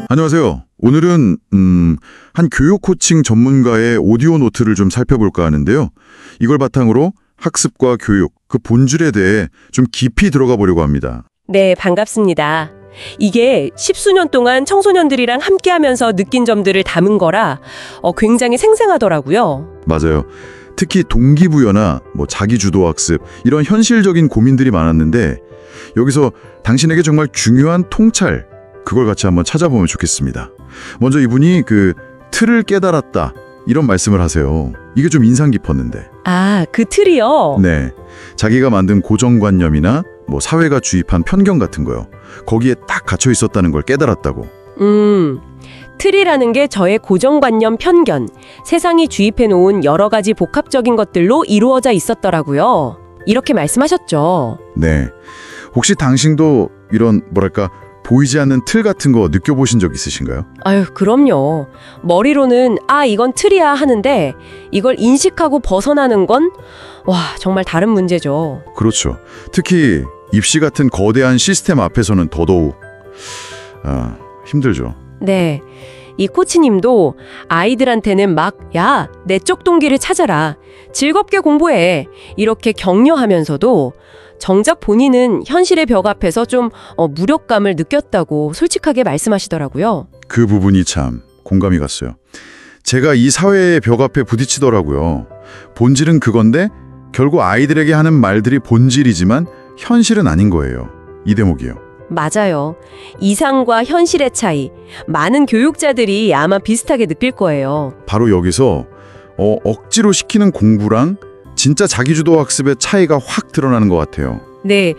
안녕하세요. 오늘은 한 교육 코칭 전문가의 오디오 노트를 좀 살펴볼까 하는데요. 이걸 바탕으로 학습과 교육, 그 본질에 대해 좀 깊이 들어가 보려고 합니다. 네, 반갑습니다. 이게 십수년 동안 청소년들이랑 함께하면서 느낀 점들을 담은 거라 굉장히 생생하더라고요. 맞아요. 특히 동기부여나 자기주도 학습, 이런 현실적인 고민들이 많았는데 여기서 당신에게 정말 중요한 통찰, 그걸 같이 한번 찾아보면 좋겠습니다. 먼저 이분이 그 틀을 깨달았다, 이런 말씀을 하세요. 이게 좀 인상 깊었는데. 아, 그 틀이요? 네. 자기가 만든 고정관념이나 사회가 주입한 편견 같은 거요. 거기에 딱 갇혀 있었다는 걸 깨달았다고. 틀이라는 게 저의 고정관념, 편견, 세상이 주입해놓은 여러 가지 복합적인 것들로 이루어져 있었더라고요. 이렇게 말씀하셨죠. 네. 혹시 당신도 이런 보이지 않는 틀 같은 거 느껴보신 적 있으신가요? 아유, 그럼요. 머리로는 이건 틀이야 하는데 이걸 인식하고 벗어나는 건 정말 다른 문제죠. 그렇죠. 특히 입시 같은 거대한 시스템 앞에서는 더더욱 힘들죠. 네. 이 코치님도 아이들한테는 야, 내적 동기를 찾아라. 즐겁게 공부해. 이렇게 격려하면서도 정작 본인은 현실의 벽 앞에서 좀 무력감을 느꼈다고 솔직하게 말씀하시더라고요. 그 부분이 참 공감이 갔어요. 제가 이 사회의 벽 앞에 부딪히더라고요. 본질은 그건데 결국 아이들에게 하는 말들이 본질이지만 현실은 아닌 거예요. 이 대목이요. 맞아요. 이상과 현실의 차이. 많은 교육자들이 아마 비슷하게 느낄 거예요. 바로 여기서 억지로 시키는 공부랑 진짜 자기주도 학습의 차이가 확 드러나는 것 같아요. 네.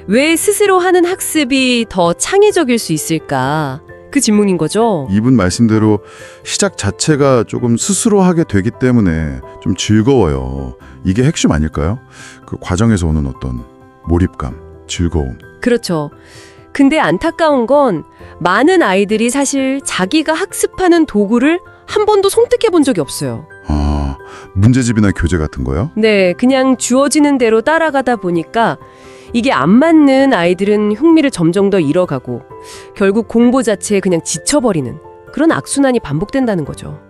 왜 스스로 하는 학습이 더 창의적일 수 있을까? 그 질문인 거죠. 이분 말씀대로 시작 자체가 조금 스스로 하게 되기 때문에 좀 즐거워요. 이게 핵심 아닐까요? 그 과정에서 오는 어떤 몰입감, 즐거움. 그렇죠. 근데 안타까운 건 많은 아이들이 사실 자기가 학습하는 도구를 한 번도 손택해 본 적이 없어요. 문제집이나 교재 같은 거요? 네, 그냥 주어지는 대로 따라가다 보니까 이게 안 맞는 아이들은 흥미를 점점 더 잃어가고 결국 공부 자체에 그냥 지쳐버리는 그런 악순환이 반복된다는 거죠.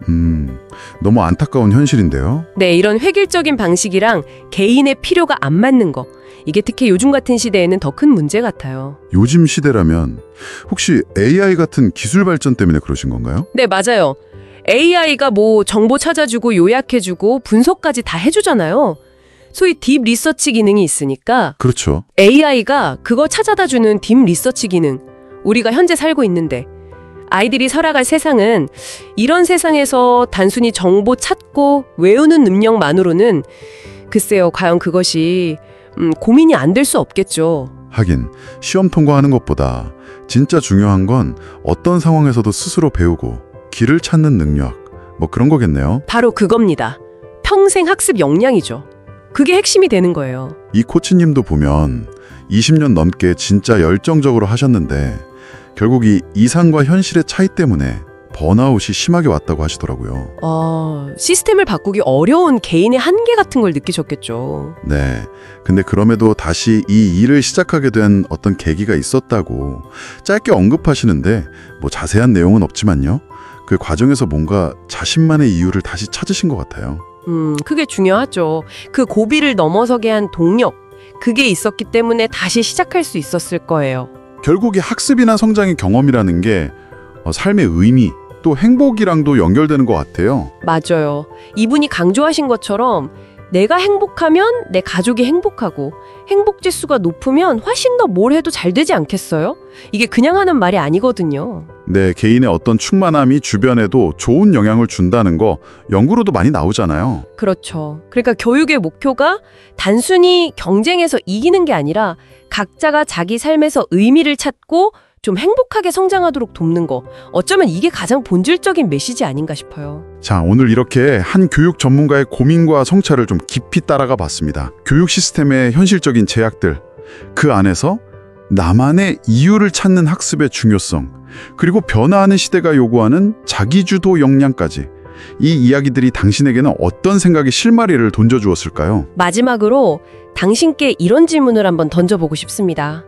너무 안타까운 현실인데요? 네, 이런 획일적인 방식이랑 개인의 필요가 안 맞는 거, 이게 특히 요즘 같은 시대에는 더 큰 문제 같아요. 요즘 시대라면 혹시 AI 같은 기술 발전 때문에 그러신 건가요? 네, 맞아요. AI가 정보 찾아주고 요약해주고 분석까지 다 해주잖아요. 소위 딥 리서치 기능이 있으니까. 그렇죠. AI가 그거 찾아다주는 딥 리서치 기능. 우리가 현재 살고 있는데 아이들이 살아갈 세상은 이런 세상에서 단순히 정보 찾고 외우는 능력만으로는 글쎄요, 과연 그것이 고민이 안 될 수 없겠죠. 하긴 시험 통과하는 것보다 진짜 중요한 건 어떤 상황에서도 스스로 배우고 길을 찾는 능력, 그런 거겠네요. 바로 그겁니다. 평생 학습 역량이죠. 그게 핵심이 되는 거예요. 이 코치님도 보면 20년 넘게 진짜 열정적으로 하셨는데 결국 이 이상과 현실의 차이 때문에 번아웃이 심하게 왔다고 하시더라고요. 시스템을 바꾸기 어려운 개인의 한계 같은 걸 느끼셨겠죠. 네. 근데 그럼에도 다시 이 일을 시작하게 된 어떤 계기가 있었다고 짧게 언급하시는데 자세한 내용은 없지만요. 그 과정에서 뭔가 자신만의 이유를 다시 찾으신 것 같아요. 그게 중요하죠. 그 고비를 넘어서게 한 동력, 그게 있었기 때문에 다시 시작할 수 있었을 거예요. 결국 이 학습이나 성장의 경험이라는 게 삶의 의미, 또 행복이랑도 연결되는 것 같아요. 맞아요. 이분이 강조하신 것처럼 내가 행복하면 내 가족이 행복하고 행복지수가 높으면 훨씬 더 뭘 해도 잘 되지 않겠어요? 이게 그냥 하는 말이 아니거든요. 네, 개인의 어떤 충만함이 주변에도 좋은 영향을 준다는 거 연구로도 많이 나오잖아요. 그렇죠. 그러니까 교육의 목표가 단순히 경쟁에서 이기는 게 아니라 각자가 자기 삶에서 의미를 찾고 좀 행복하게 성장하도록 돕는 거, 어쩌면 이게 가장 본질적인 메시지 아닌가 싶어요. 자, 오늘 이렇게 한 교육 전문가의 고민과 성찰을 좀 깊이 따라가 봤습니다. 교육 시스템의 현실적인 제약들, 그 안에서 나만의 이유를 찾는 학습의 중요성, 그리고 변화하는 시대가 요구하는 자기주도 역량까지, 이 이야기들이 당신에게는 어떤 생각의 실마리를 던져주었을까요? 마지막으로 당신께 이런 질문을 한번 던져보고 싶습니다.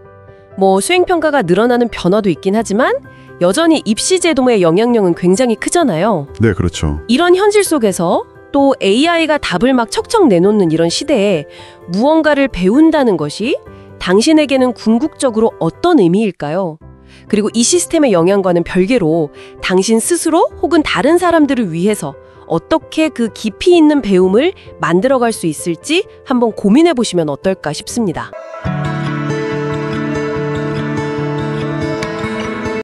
뭐 수행평가가 늘어나는 변화도 있긴 하지만 여전히 입시 제도의 영향력은 굉장히 크잖아요. 네, 그렇죠. 이런 현실 속에서 또 AI가 답을 막 척척 내놓는 이런 시대에 무언가를 배운다는 것이 당신에게는 궁극적으로 어떤 의미일까요? 그리고 이 시스템의 영향과는 별개로 당신 스스로 혹은 다른 사람들을 위해서 어떻게 그 깊이 있는 배움을 만들어갈 수 있을지 한번 고민해 보시면 어떨까 싶습니다.